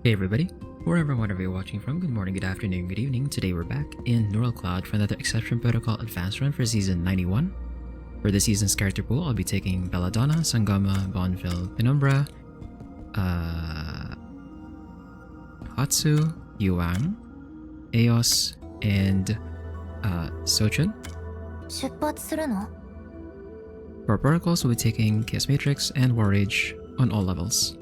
Hey everybody, wherever and whenever you're watching from, good morning, good afternoon, good evening. Today we're back in Neural Cloud for another Exception Protocol Advanced run for Season 91. For this season's character pool, I'll be taking Belladonna, Sangama, Bonville, Penumbra, Hatsu, Yuang, Eos, and Sochun. 出発するの? For protocols, we'll be taking Chaos Matrix and War Rage on all levels.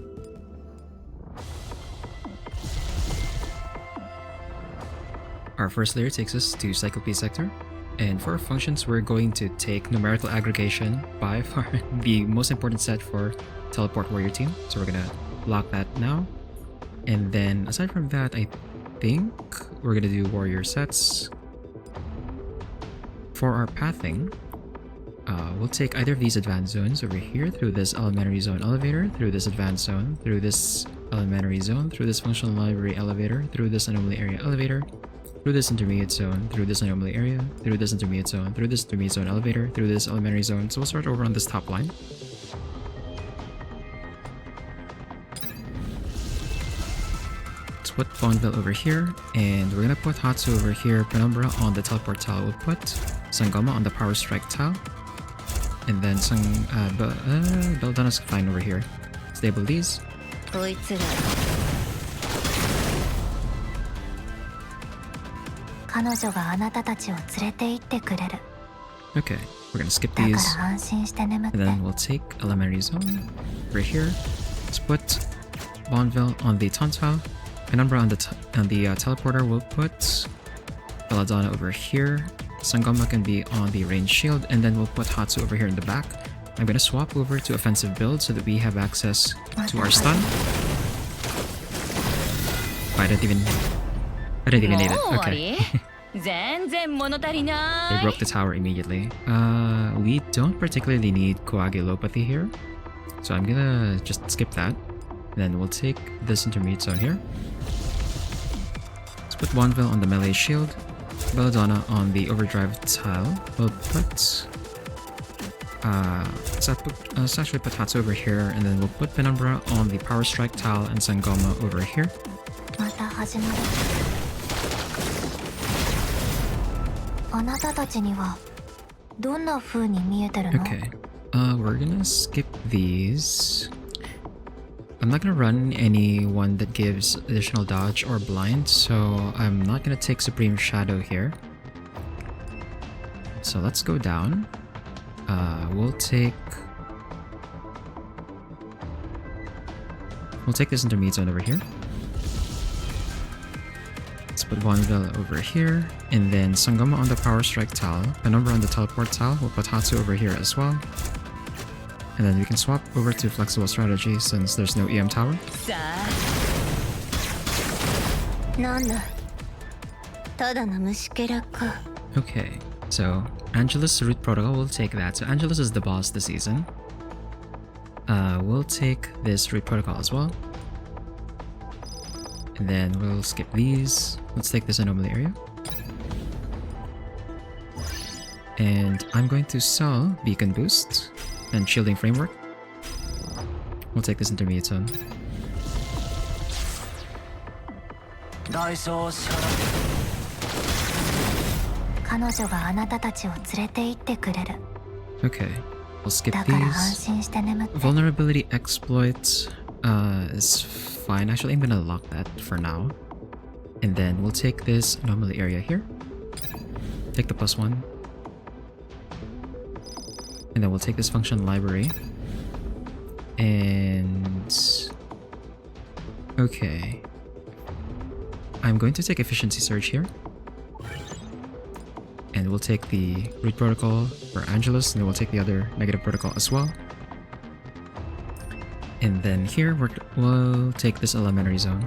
Our first layer takes us to Cyclope Sector, and for our functions, we're going to take Numerical Aggregation, by far the most important set for Teleport Warrior team, so we're gonna lock that now. And then aside from that, I think we're gonna do Warrior sets. For our pathing, we'll take either of these advanced zones over here through this elementary zone elevator, through this advanced zone, through this elementary zone, through this functional library elevator, through this anomaly area elevator, through this intermediate zone, through this anomaly area, through this intermediate zone, through this intermediate zone elevator, through this elementary zone. So we'll start over on this top line. Let's put Bonville over here, and we're gonna put Hatsu over here, Penumbra on the teleport tile. We'll put Sangama on the power strike tile, and then Belladonna's fine over here. Stable these. こいつら彼女があなたたちを連れて行ってくれる Okay, we're gonna skip だか these. ら安心して眠って And then we'll take elementary zone right here. Let's put Bonville on the taunt tile. Penumbra on the teleporter. We'll put Belladonna over here. Sangama can be on the range shield, and then we'll put Hatsu over here in the back. I'm gonna swap over to offensive build so that we have access to our stun. Oh, I didn't even need it. Okay. They broke the tower immediately. We don't particularly need coagulopathy here, so I'm gonna just skip that. Then we'll take this intermediate zone here. Let's put Bonville on the melee shield, Belladonna on the overdrive tile. We'll put let's actually put Hatsu over here, and then we'll put Penumbra on the power strike tile and Sangama over here. また始まるあなたたちにはどんな風に見えてるの? Okay, we're gonna skip these. I'm not gonna run anyone that gives additional dodge or blind, so I'm not gonna take Supreme Shadow here. So let's go down. We'll take this intermediate zone over here. Let's put Bonville over here, and then Sangama on the power strike tile, Penumbra on the teleport tile. We'll put Hatsu over here as well. And then we can swap over to flexible strategy since there's no EM tower. なんだただの虫けらか Okay, so Angelus Root Protocol, we'll take that. So Angelus is the boss this season. We'll take this Root Protocol as well. And then we'll skip these. Let's take this anomaly area. And I'm going to sell Beacon Boost and Shielding Framework. We'll take this intermediate zone. Okay, we'll skip these. Vulnerability exploit is fine. Actually, I'm gonna lock that for now. And then we'll take this anomaly area here. Take the +1. And then we'll take this function library. And okay, I'm going to take efficiency surge here. And we'll take the root protocol for Angelus, and then we'll take the other negative protocol as well. And then here we'll take this elementary zone.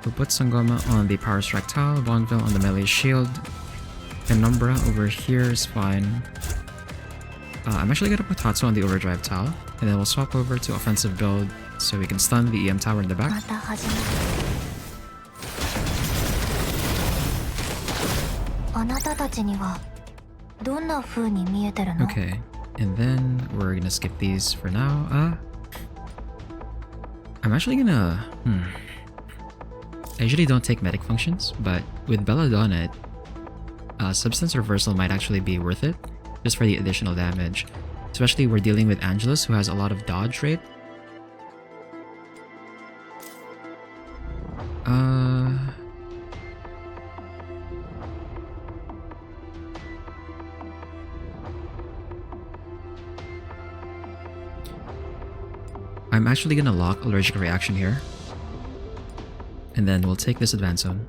We'll put Sangama on the power strike tile, Bonville on the melee shield. Penumbra over here is fine. I'm actually gonna put Hatsu on the overdrive tile, and then we'll swap over to offensive build so we can stun the EM tower in the back. Okay, and then we're gonna skip these for now. I'm actually gonna... I usually don't take medic functions, but with Belladonna, Substance Reversal might actually be worth it, just for the additional damage. Especially we're dealing with Angelus, who has a lot of dodge rate. I'm actually gonna lock Allergic Reaction here. And then we'll take this Advance Zone.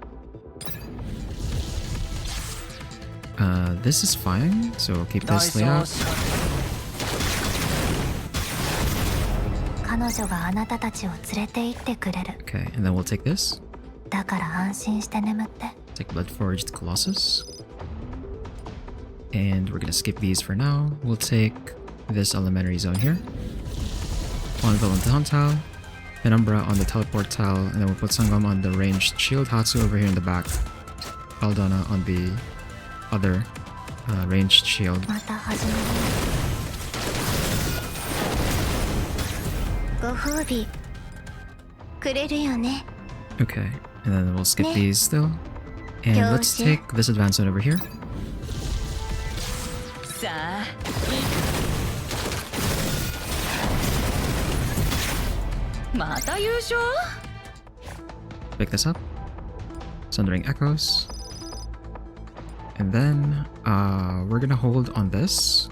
This is fine, so keep this layout. 彼女があなたたちを連れて行ってくれる。 Okay, and then we'll take this. だから安心して眠って。 Take Bloodforged Colossus. And we're gonna skip these for now. We'll take this Elementary Zone here. Bonneville on the Hunt tile. Penumbra on the Teleport tile. And then we'll put Sangam on the Ranged Shield. Hatsu over here in the back. Aldana on the other Ranged Shield. また始まる。ご褒美くれるよね。 Okay, and then we'll skip these still. And let's take this Advance Zone over here. さあ また優勝 Pick this up. Sundering Echoes. And then we're gonna hold on this.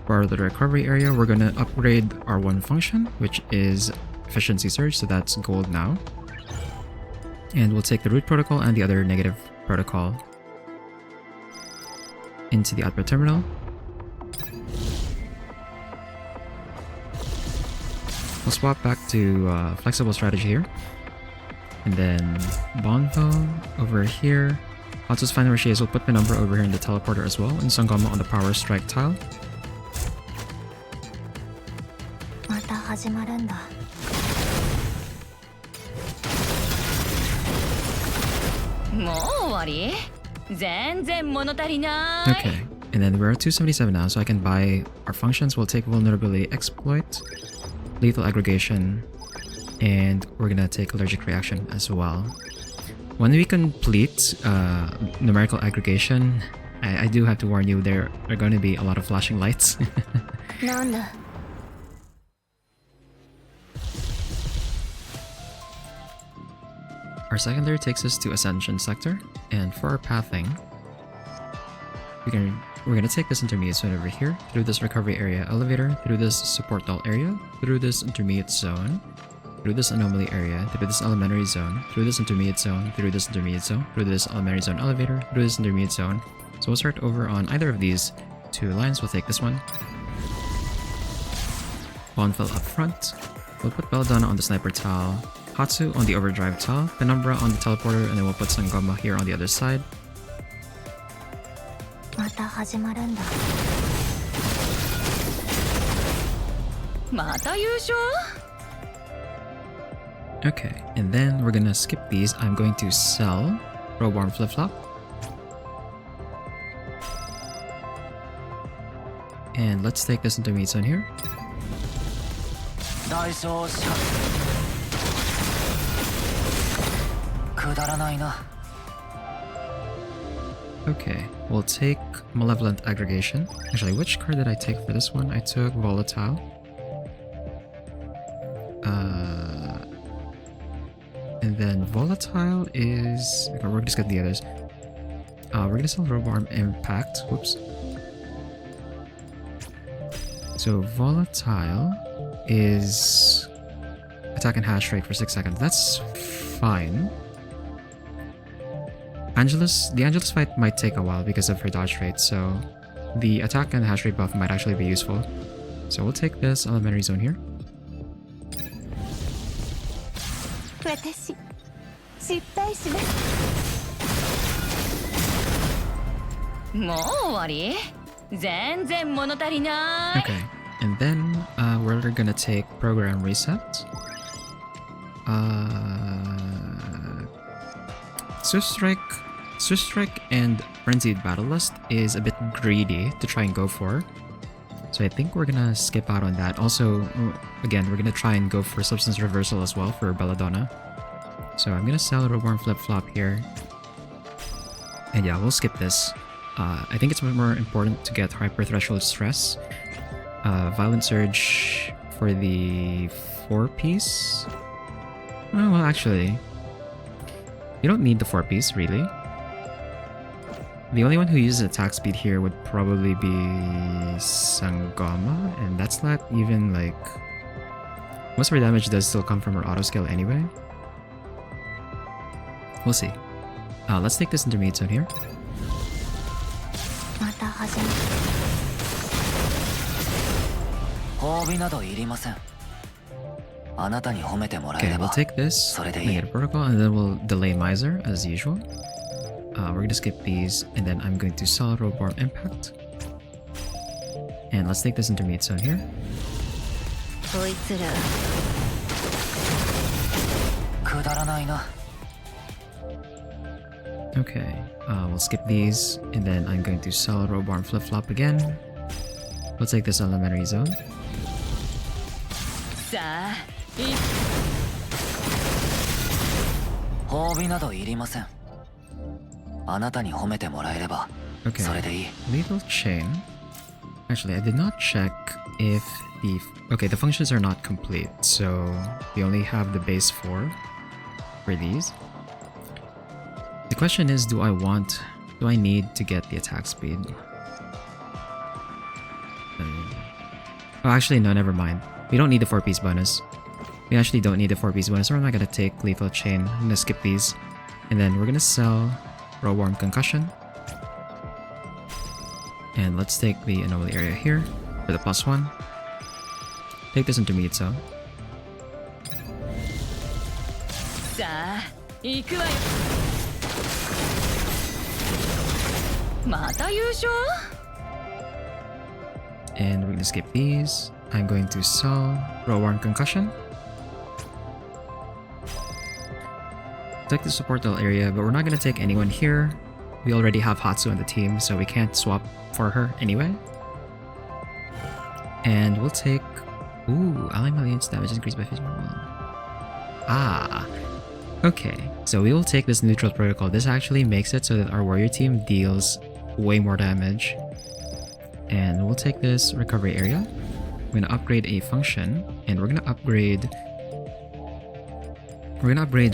For the recovery area, we're gonna upgrade our one function, which is Efficiency Surge, so that's gold now. And we'll take the Root Protocol and the other negative protocol into the output terminal. We'll swap back to Flexible Strategy here. And then Bonfo over here. Hatsu's Final Riches will put Penumbra over here in the Teleporter as well, and Sangama on the Power Strike tile. また始まるんだ。もう終わり全然物足りない Okay, and then we're at 277 now, so I can buy our functions. We'll take Vulnerability Exploit, Lethal Aggregation, and we're gonna take Allergic Reaction as well. When we complete Numerical Aggregation, I do have to warn you, there are going to be a lot of flashing lights. なんだ。 Our secondary takes us to Ascension Sector, and for our pathing, we're gonna take this intermediate zone over here, through this recovery area elevator, through this support doll area, through this intermediate zone, through this anomaly area, through this elementary zone, through this intermediate zone, through this intermediate zone, through this elementary zone elevator, through this intermediate zone. So we'll start over on either of these two lines. We'll take this one. Bonfil up front. We'll put Belladonna on the sniper tile, Hatsu on the overdrive tile, Penumbra on the teleporter, and then we'll put Sangoma here on the other side. また始まるんだ。また優勝 Okay, and then we're gonna skip these. I'm going to sell Roborn Flip Flop. And let's take this intermediate zone here. 大勝者くだらないな Okay, we'll take Malevolent Aggregation. Actually, which card did I take for this one? I took Volatile. And then Volatile is... Okay, we're just get the others. We're gonna sell Roborm Impact. Whoops. So Volatile is attack and hash rate for 6 seconds. That's fine. The Angelus fight might take a while because of her dodge rate, so the attack and hash rate buff might actually be useful. So we'll take this elementary zone here. 私失敗しますもう終わり全然物足りない Okay, and then we're gonna take Program Reset. Swift Strike and Frenzied Battle Lust is a bit greedy to try and go for. So I think we're gonna skip out on that. Also, again, we're gonna try and go for Substance Reversal as well for Belladonna. So I'm gonna sell Reborn Flip-Flop here. And yeah, we'll skip this. I think it's more important to get Hyper Threshold Stress. Violent Surge for the 4-piece. Oh, well, actually, you don't need the 4-piece, really. The only one who uses attack speed here would probably be Sangoma, and that's not even like... Most of her damage does still come from her auto skill anyway. We'll see. Let's take this intermediate zone here. また始める。褒美などいりません。あなたに褒めてもらえ Okay, れ we'll ば take this, それでいい。 Negative Protocol, and then we'll delay Miser as usual. We're gonna skip these, and then I'm going to sell Reborn Impact. And let's take this intermediate zone here. こいつらくだらないな。 Okay, we'll skip these, and then I'm going to sell Reborn Flip-Flop again. We'll take this Elementary Zone. さあ、褒美などいりません。あなたに褒めてもらえれば Okay, それでいい。 Lethal Chain. Actually, I did not check if the... Okay, the functions are not complete, so we only have the base 4 for these. The question is, do I need to get the attack speed? Oh, actually, no, never mind. We don't need the 4-piece bonus. We actually don't need the 4-piece bonus, so we're not gonna take Lethal Chain. I'm gonna skip these. And then we're gonna sell Reborn Concussion. And let's take the Anomaly Area here for the +1. Take this intermediate zone. さあ、行くわよ。また優勝？ And we're gonna skip these. I'm going to sell Reborn Concussion. Take the support area, but we're not gonna take anyone here. We already have Hatsu on the team, so we can't swap for her anyway. And we'll take... Ooh, ally millions damage increased by 50%. Ah, okay. So we will take this neutral protocol. This actually makes it so that our warrior team deals way more damage. And we'll take this recovery area. We're gonna upgrade a function, and we're gonna upgrade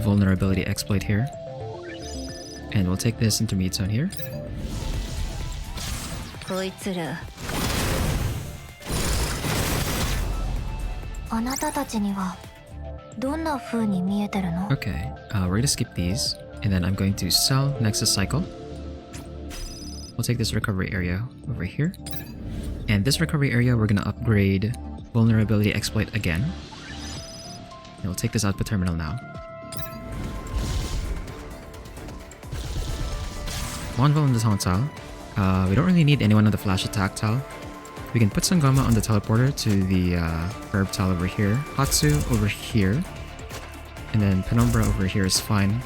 vulnerability exploit here. And we'll take this intermediate zone here. こいつらあなたたちにはどんな風に見えてるの？ Okay, we're gonna skip these, and then I'm going to sell Nexus Cycle. We'll take this recovery area over here. And this recovery area, we're gonna upgrade vulnerability exploit again. And we'll take this output terminal now. One Vol on the taunt tile. We don't really need anyone on the flash attack tile. We can put Sangoma on the teleporter to the herb tile over here. Hatsu over here. And then Penumbra over here is fine.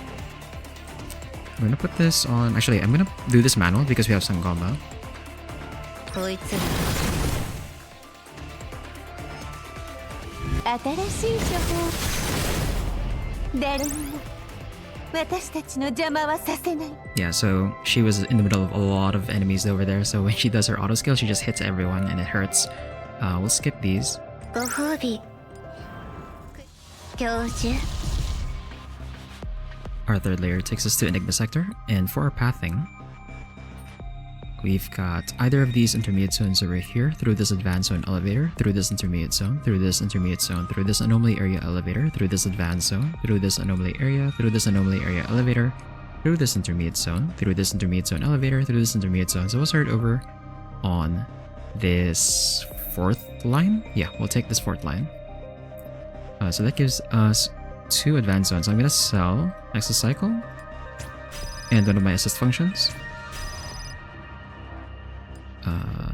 I'm gonna put this on... Actually, I'm gonna do this manual because we have Sangoma. こいつら新しい処方誰にも私たちの邪魔はさせない。 Yeah, so she was in the middle of a lot of enemies over there, so when she does her auto skill, she just hits everyone and it hurts. We'll skip these. ご褒美教授 Our third layer takes us to Enigma Sector, and for our pathing, we've got either of these intermediate zones over here, through this advanced zone elevator, through this intermediate zone, through this intermediate zone, through this anomaly area elevator, through this advanced zone, through this anomaly area, through this anomaly area elevator, through this intermediate zone, through this intermediate zone elevator, through this intermediate zone. So we'll start over on this 4th line. Yeah, we'll take this 4th line. So that gives us 2 advanced zones. I'm gonna sell Nexus Cycle and one of my assist functions.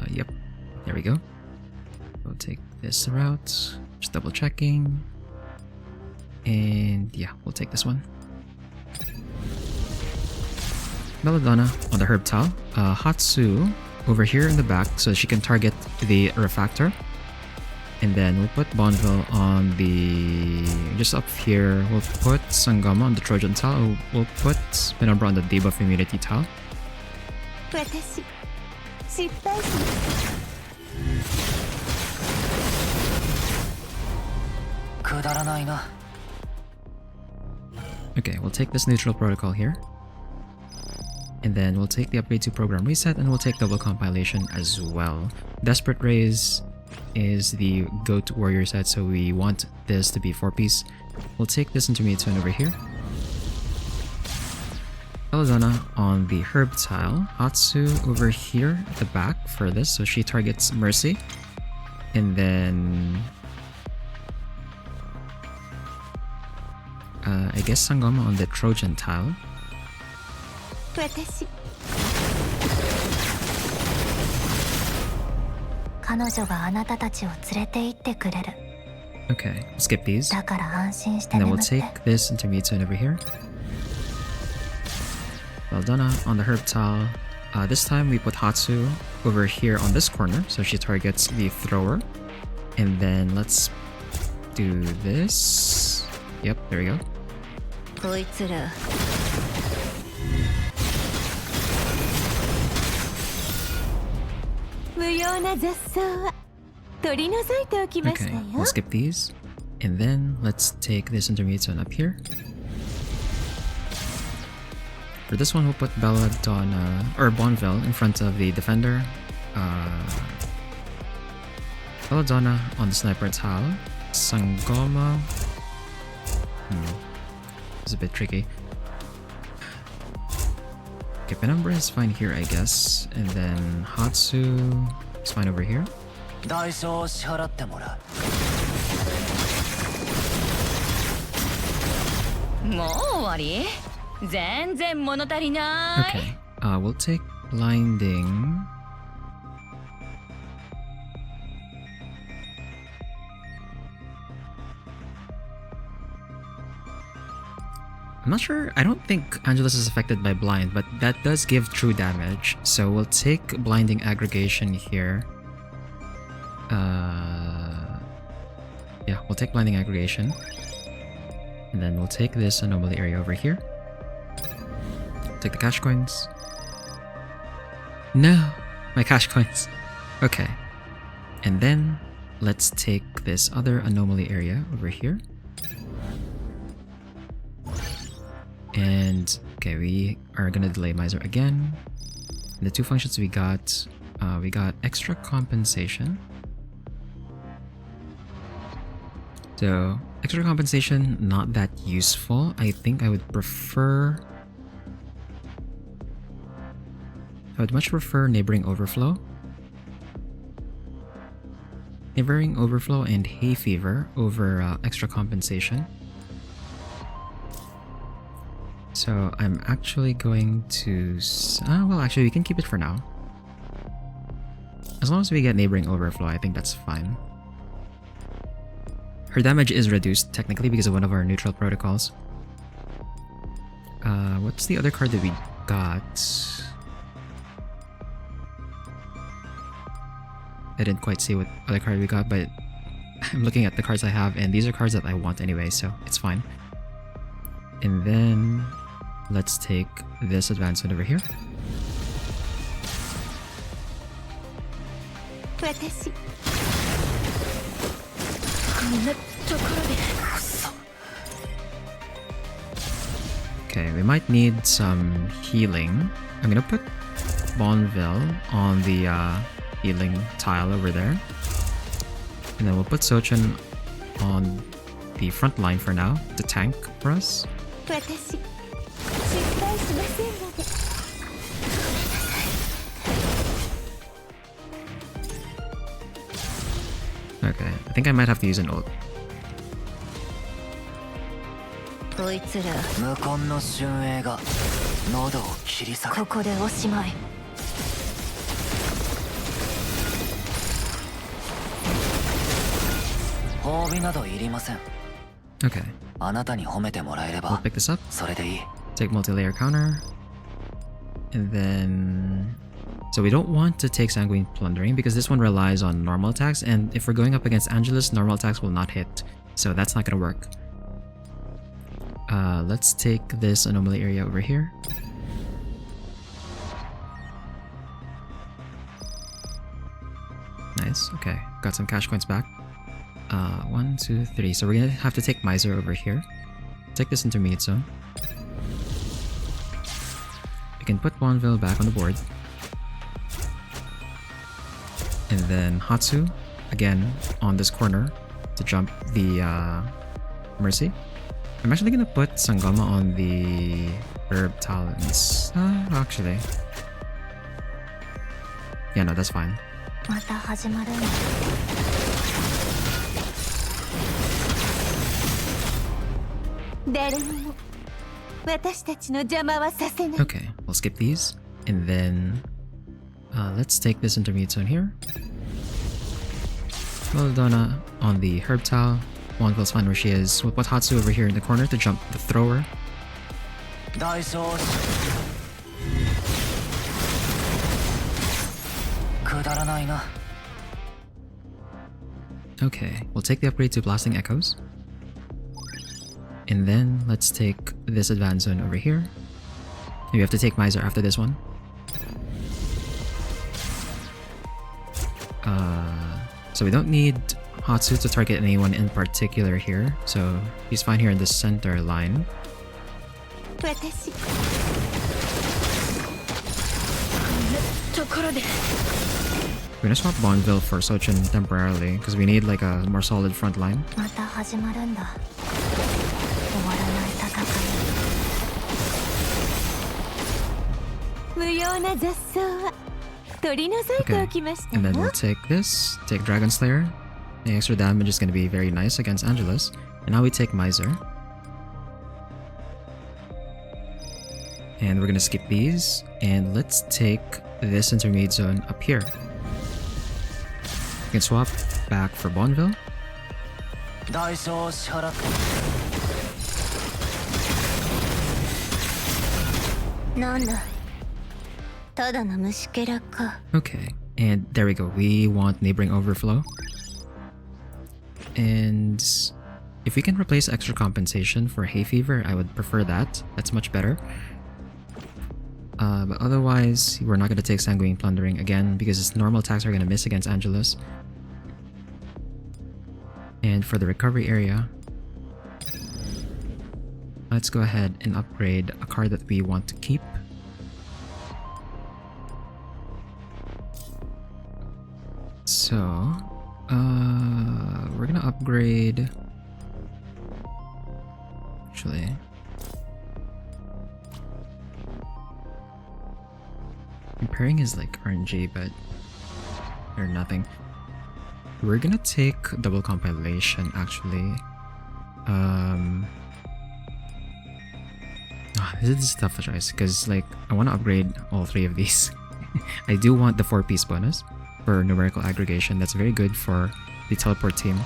Yep, there we go. We'll take this route, just double checking. And yeah, we'll take this one. Belladonna on the herb tile. Hatsu over here in the back so she can target the refactor. And then we'll put Bonneville on the... just up here. We'll put Sangama on the Trojan tile. We'll put Penumbra on the debuff immunity tile. 私失敗します。くだらないな。 Okay, we'll take this neutral protocol here. And then we'll take the upgrade to program reset, and we'll take double compilation as well. Desperate Raise is the goat warrior set, so we want this to be 4-piece. We'll take this intermediate zone over here. Belladonna on the herb tile. Hatsu over here at the back for this, so she targets Mercy. And then... I guess Sangoma on the Trojan tile. 私彼女があなたたちを連れて行ってくれる。 Okay, we'll skip these. だから安心して And then 眠 we'll って。 take this intermediate zone over here. Belladonna on the herb tile. This time we put Hatsu over here on this corner, so she targets the thrower. And then let's do this. Yep, there we go. こいつら無用な雑草は取り除いておきました Okay, よ。 we'll skip these. And then let's take this intermediate zone up here. For this one, we'll put Belladonna or Bonneville in front of the defender. Belladonna on the sniper tile. Sangoma. It's a bit tricky. Okay, Penumbra is fine here, I guess. And then Hatsu is fine over here. 代償を支払ってもらう。もう終わり？全然物足りない。 Okay, we'll take blinding. I'm not sure. I don't think Angelus is affected by blind, but that does give true damage. So we'll take blinding aggregation here. Yeah, we'll take blinding aggregation. And then we'll take this anomaly area over here. Take the cash coins. No! My cash coins. Okay. And then let's take this other anomaly area over here. And okay, we are gonna delay Miser again. And the two functions we got extra compensation. So extra compensation, not that useful. I think I would prefer. I would much prefer Neighboring Overflow. Neighboring Overflow and Hay Fever over extra compensation. So I'm actually going to... well, actually, we can keep it for now. As long as we get Neighboring Overflow, I think that's fine. Her damage is reduced, technically, because of one of our neutral protocols. What's the other card that we got? I didn't quite see what other card we got, but I'm looking at the cards I have, and these are cards that I want anyway, so it's fine. And then let's take this advancement over here. 私 Okay, we might need some healing. I'm gonna put Bonneville on the healing tile over there. And then we'll put Sochin on the front line for now, to tank for us. 私失敗しませんので Okay, I think I might have to use an ult. こいつら無根の春英が喉を切り裂く。ここでおしまい。褒美などいりません。 Okay, あなたに褒めてもらえれ we'll ば pick this up. それでいい。 Take multi-layer counter. And then So we don't want to take Sanguine Plundering because this one relies on normal attacks, and if we're going up against Angelus, normal attacks will not hit. So that's not gonna work. Let's take this anomaly area over here. Nice, okay. Got some cash coins back. 1, 2, 3. So we're gonna have to take Miser over here. Take this intermediate zone. We can put Bonneville back on the board. And then Hatsu, again, on this corner to jump the Mercy. I'm actually gonna put Sangoma on the Herb Talons. Actually. Yeah, no, that's fine. また始まるんだ。誰にも私たちの邪魔はさせない。 Okay, we'll skip these. And then let's take this intermediate zone here. Melodona on the Herb Tile. Bonneville's fine where she is. We'll put Hatsu over here in the corner to jump the thrower. 大掃除くだらないな Okay, we'll take the upgrade to Blasting Echoes. And then let's take this advanced zone over here. We have to take Miser after this one. So we don't need Hatsu to target anyone in particular here. So he's fine here in the center line. 私 ところで We're gonna swap Bonneville for Sochin temporarily because we need like a more solid front line. また始まるんだ。終わらない戦い。無用な雑草は取り除いておきました And よ。 then we'll take this, take Dragon Slayer. The extra damage is gonna be very nice against Angelus. And now we take Miser. And we're gonna skip these. And let's take this intermediate zone up here. We can swap back for Bonneville. 代償を支払ってなんだただの虫けらか。 Okay, and there we go. We want Neighboring Overflow. And if we can replace extra compensation for Hay Fever, I would prefer that. That's much better. But otherwise, we're not going to take Sanguine Plundering again because its normal attacks are going to miss against Angelus. And for the recovery area, let's go ahead and upgrade a card that we want to keep. So, we're gonna upgrade. Actually, repairing is like RNG, but or nothing. We're gonna take double compilation actually. This is tough choice because like I want to upgrade all three of these. I do want the 4-piece bonus for numerical aggregation. That's very good for the teleport team.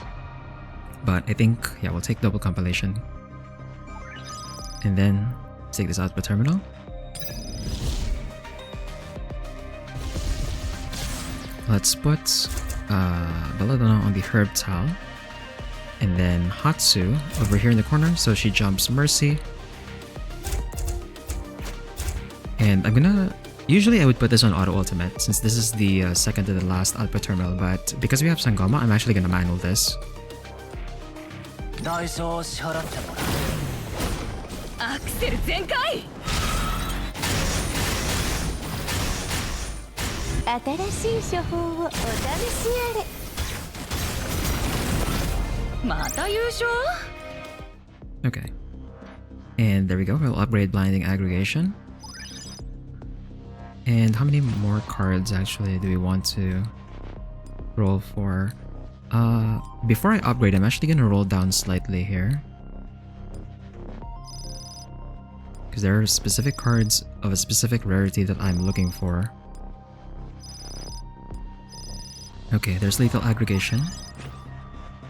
But I think, yeah, we'll take double compilation. And then take this output terminal. Let's put Belladonna on the Herb Tile. And then Hatsu over here in the corner, so she jumps Mercy. And I'm gonna... Usually I would put this on auto ultimate since this is the second to the last output terminal, but because we have Sangoma, I'm actually gonna manual this. 代償を支払ってもらうアクセル全開新しい処方をお試しあれ。また優勝 Okay. And there we go, we'll upgrade Blinding Aggregation. And how many more cards actually do we want to roll for? Before I upgrade, I'm actually gonna roll down slightly here. Because there are specific cards of a specific rarity that I'm looking for. Okay, there's Lethal Aggregation.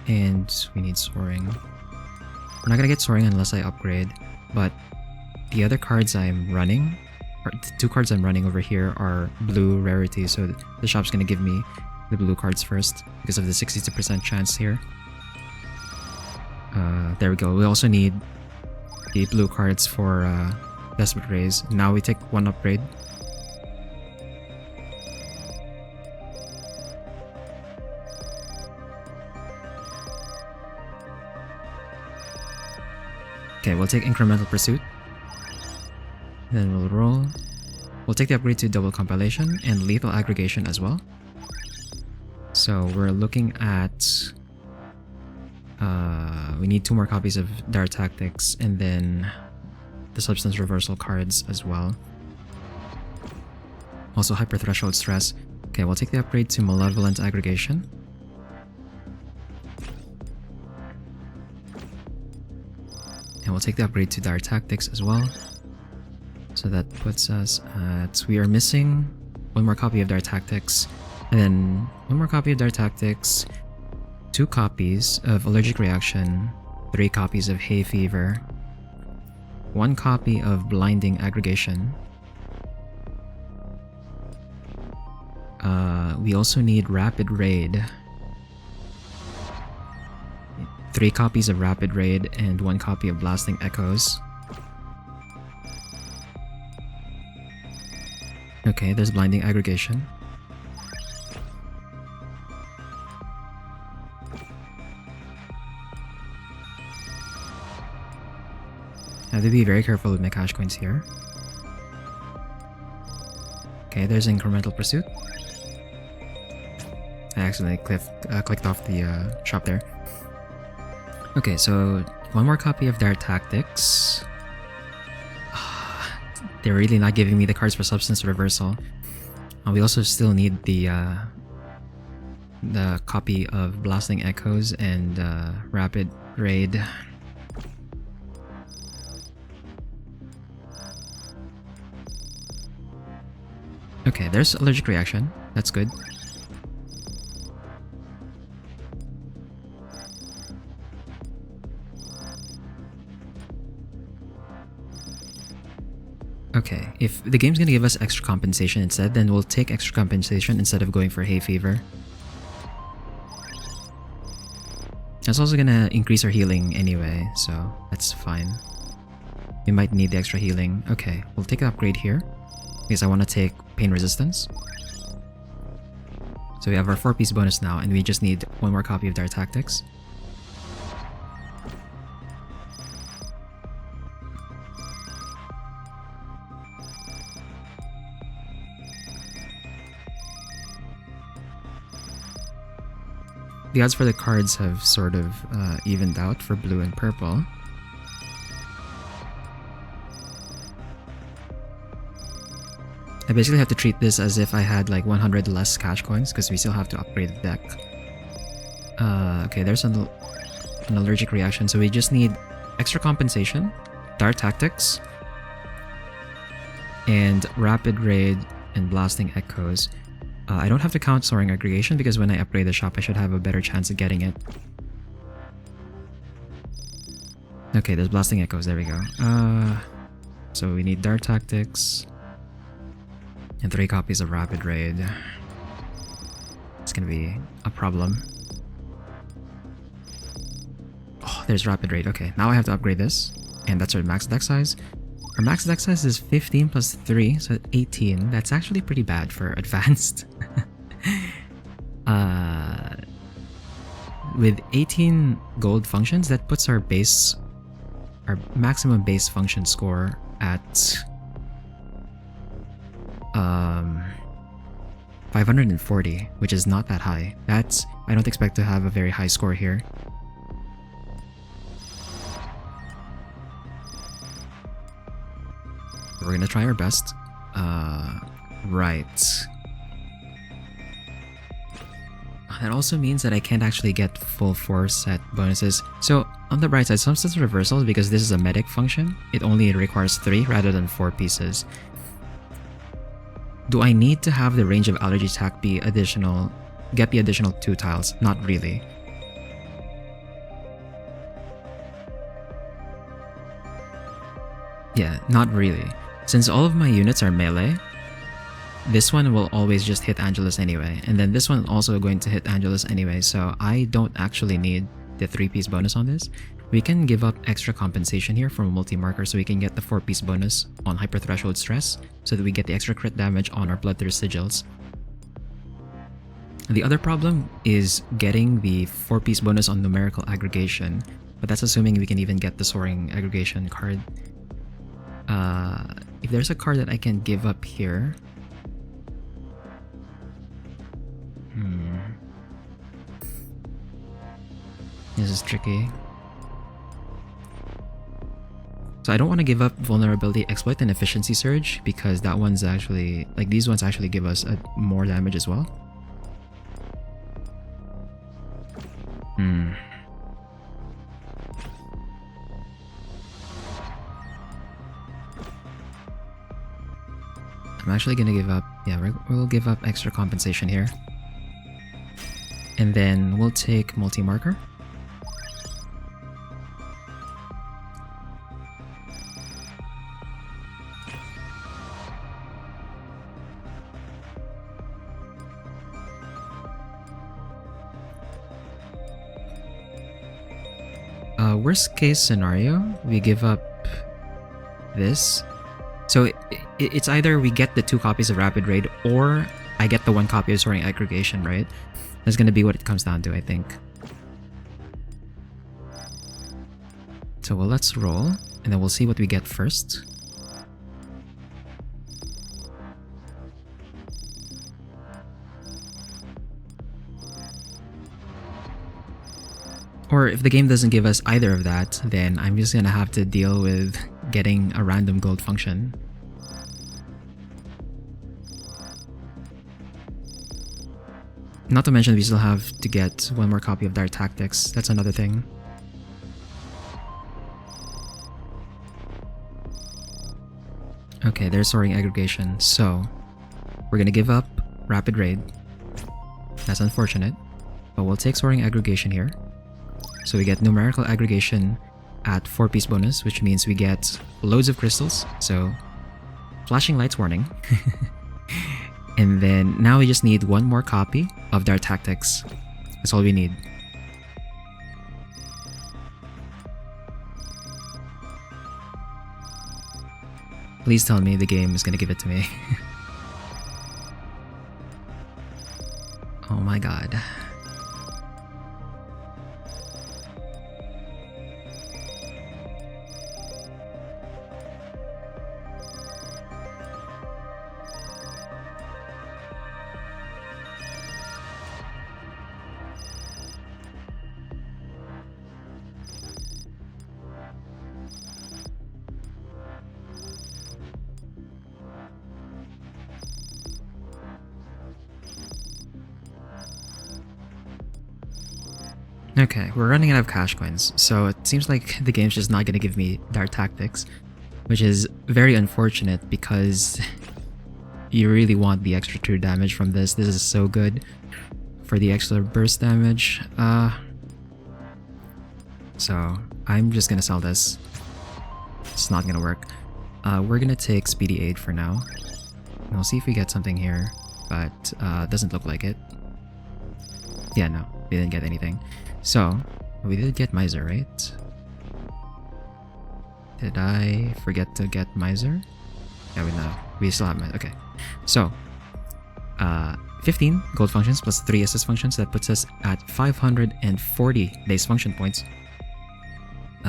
And we need Soaring. We're not gonna get Soaring unless I upgrade, but the other cards I'm running the 2 cards I'm running over here are blue rarity, so the shop's gonna give me the blue cards first because of the 62% chance here. There we go. We also need the blue cards for Desperate Raise. Now we take 1 upgrade. Okay, we'll take Incremental Pursuit. Then we'll roll. We'll take the upgrade to Double Compilation and Lethal Aggregation as well. So we're looking at... we need 2 more copies of Dire Tactics and then the Substance Reversal cards as well. Also Hyper Threshold Stress. Okay, we'll take the upgrade to Malevolent Aggregation. And we'll take the upgrade to Dire Tactics as well. So that puts us at... we are missing 1 more copy of Dire Tactics. And then 1 more copy of Dire Tactics. 2 copies of Allergic Reaction. 3 copies of Hay Fever. 1 copy of Blinding Aggregation. We also need Rapid Raid. 3 copies of Rapid Raid and 1 copy of Blasting Echoes. Okay, there's Blinding Aggregation. I have to be very careful with my cash coins here. Okay, there's Incremental Pursuit. I accidentally clicked off the shop there. Okay, so 1 more copy of Dire Tactics. They're really not giving me the cards for Substance Reversal. We also still need the copy of Blasting Echoes and Rapid Raid. Okay, there's Allergic Reaction. That's good. Okay, if the game's gonna give us extra compensation instead, then we'll take extra compensation instead of going for Hay Fever. That's also gonna increase our healing anyway, so that's fine. We might need the extra healing. Okay, we'll take an upgrade here because I want to take Pain Resistance. So we have our 4-piece bonus now, and we just need 1 more copy of Dire Tactics. The odds for the cards have sort of evened out for blue and purple. I basically have to treat this as if I had like 100 less cash coins because we still have to upgrade the deck. Okay, there's an Allergic Reaction, so we just need extra compensation, Dire Tactics, and Rapid Raid and Blasting Echoes. I don't have to count Soaring Aggregation because when I upgrade the shop I should have a better chance of getting it. Okay, there's Blasting Echoes, there we go. So we need Dire Tactics and 3 copies of Rapid Raid. It's gonna be a problem. Oh, there's Rapid Raid. Okay, now I have to upgrade this. And that's our max deck size. Our max deck size is 15 plus 3, so 18. That's actually pretty bad for advanced. With 18 gold functions, that puts our maximum base function score at 540, which is not that high. I don't expect to have a very high score here. We're gonna try our best. Right. That also means that I can't actually get full 4 set bonuses. So on the bright side, Substance Reversal, because this is a medic function, it only requires 3 rather than 4 pieces. Do I need to have the range of Allergy Attack be additional, get the additional 2 tiles? Not really. Yeah, not really. Since all of my units are melee, this one will always just hit Angelus anyway, and then this one also going to hit Angelus anyway, so I don't actually need the 3-piece bonus on this. We can give up extra compensation here from a multi-marker so we can get the 4-piece bonus on Hyper Threshold Stress so that we get the extra crit damage on our Bloodthirst Sigils. The other problem is getting the 4-piece bonus on Numerical Aggregation, but that's assuming we can even get the Soaring Aggregation card. If there's a card that I can give up here... This is tricky. So I don't want to give up Vulnerability Exploit and Efficiency Surge because that one's actually... like these ones actually give us more damage as well. I'm actually gonna give up... yeah, we'll give up extra compensation here. And then we'll take multi-marker. Worst case scenario, we give up this. So it's either we get the 2 copies of Rapid Raid or I get the 1 copy of Soaring Aggregation, right? That's gonna be what it comes down to, I think. So well, let's roll, and then we'll see what we get first. Or if the game doesn't give us either of that, then I'm just gonna have to deal with getting a random gold function. Not to mention we still have to get 1 more copy of Dire Tactics. That's another thing. Okay, there's Soaring Aggregation. So, we're gonna give up Rapid Raid. That's unfortunate. But we'll take Soaring Aggregation here. So we get Numerical Aggregation at 4-piece bonus, which means we get loads of crystals. So, Flashing Lights warning. And then now we just need 1 more copy of Dire Tactics. That's all we need. Please tell me the game is gonna give it to me. Oh my god. Okay, we're running out of cash coins, so it seems like the game's just not gonna give me Dire Tactics, which is very unfortunate because you really want the extra true damage from this. This is so good for the extra burst damage. So I'm just gonna sell this. It's not gonna work. We're gonna take Speedy Aid for now. We'll see if we get something here, but doesn't look like it. Yeah, no, we didn't get anything. So, we did get Miser, right? Did I forget to get Miser? Yeah, we still have Miser. Okay. So, 15 gold functions plus 3 assist functions. That puts us at 540 base function points.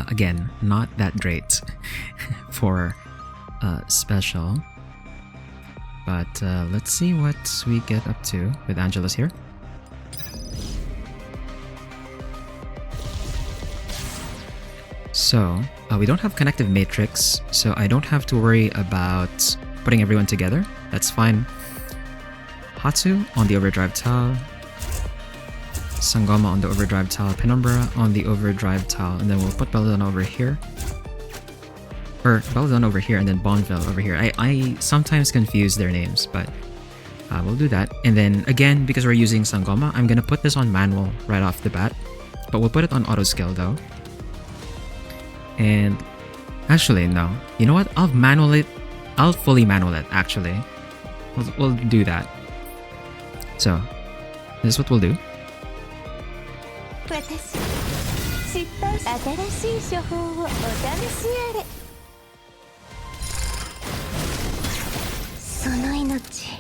Again, not that great for special. But let's see what we get up to with Angelus here. So, we don't have Connective Matrix, so I don't have to worry about putting everyone together. That's fine. Hatsu on the Overdrive Tile, Sangoma on the Overdrive Tile, Penumbra on the Overdrive Tile, and then we'll put Belladonna over here. Or Belladonna over here, and then Bonneville over here. I sometimes confuse their names, but we'll do that. And then, again, because we're using Sangoma, I'm gonna put this on manual right off the bat, but we'll put it on auto skill though. And actually, no. You know what? I'll manual it I'll fully manual it actually. We'll do that. So this is what we'll do. 私失敗し新しい処方をお試しあれその命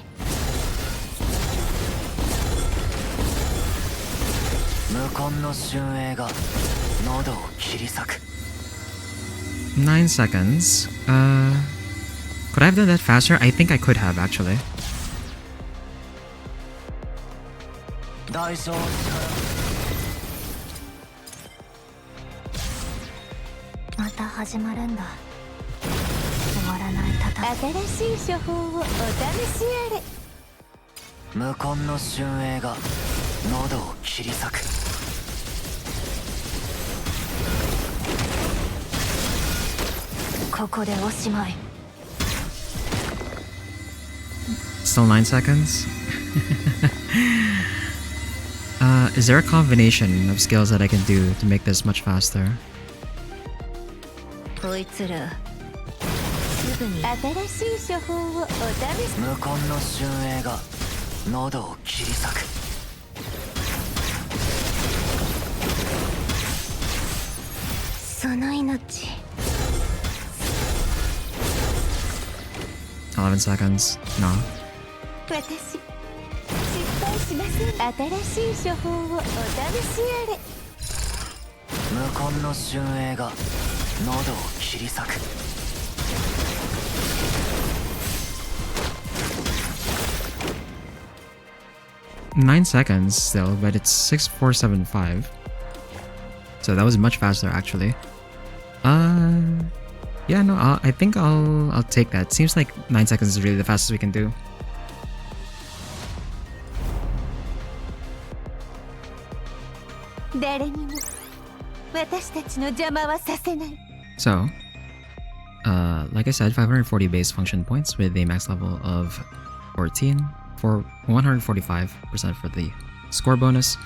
無根の春影が喉を切り裂く 9 seconds. Could I have done that faster? I think I could have actually. 代償を支払うまた始まるんだ終わらない戦い新しい処方をお試しあれ無根の春影が喉を切り裂く ここでおしまい Still 9 seconds. Is there a combination of skills that I can do to make this much faster? こいつらすぐに新しい処方をお試し無根の春影が喉を切り裂く その命 11 seconds. No. 私失敗しません新しい処方をお試しあれ無根の春影が喉を切り裂く 9 seconds still, but it's 6475. So that was much faster actually. Yeah, no, I think I'll take that. Seems like 9 seconds is really the fastest we can do. 誰にも私たちの邪魔はさせない So, like I said, 540 base function points with a max level of 14 for 145% for the score bonus.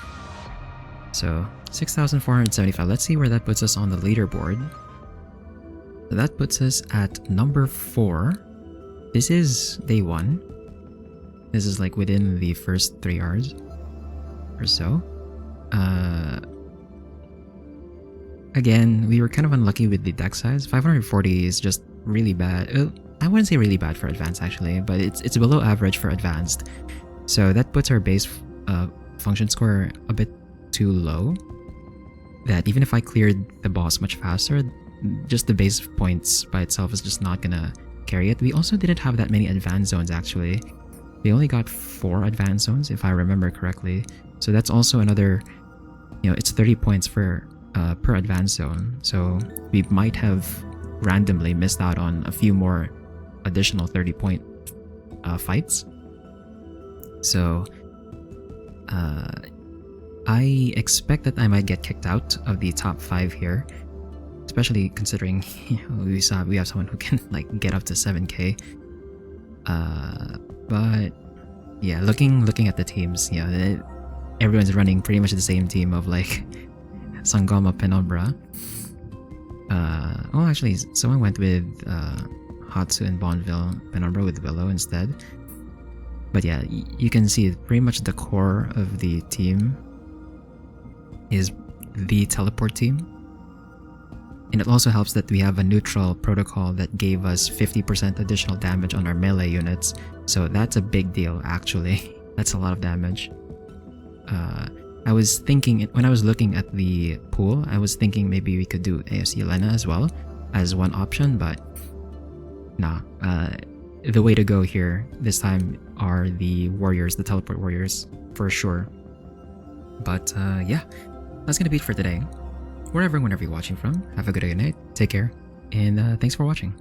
So 6,475. Let's see where that puts us on the leaderboard. So that puts us at number 4. This is day 1. This is like within the first 3 hours or so. Again, we were kind of unlucky with the deck size. 540 is just really bad. I wouldn't say really bad for advanced actually, but it's below average for advanced. So that puts our base function score a bit too low. That even if I cleared the boss much faster, just the base points by itself is just not gonna carry it. We also didn't have that many advanced zones actually. We only got 4 advanced zones if I remember correctly. So that's also another, it's 30 points for per advanced zone. So we might have randomly missed out on a few more additional 30-point fights. So I expect that I might get kicked out of the top 5 here, especially considering we have someone who can like get up to 7k. But yeah, looking at the teams, everyone's running pretty much the same team of like Sangama Penumbra. Oh, actually, someone went with Hatsu and Bonneville Penumbra with Willow instead. But yeah, you can see pretty much the core of the team is the teleport team. And it also helps that we have a neutral protocol that gave us 50% additional damage on our melee units. So that's a big deal actually. That's a lot of damage. I was thinking, when I was looking at the pool, I was thinking maybe we could do AFC Elena as well as one option, but nah. The way to go here this time are the warriors, the teleport warriors, for sure. But yeah, that's gonna be it for today. Whenever you're watching from, have a good night, take care, and thanks for watching.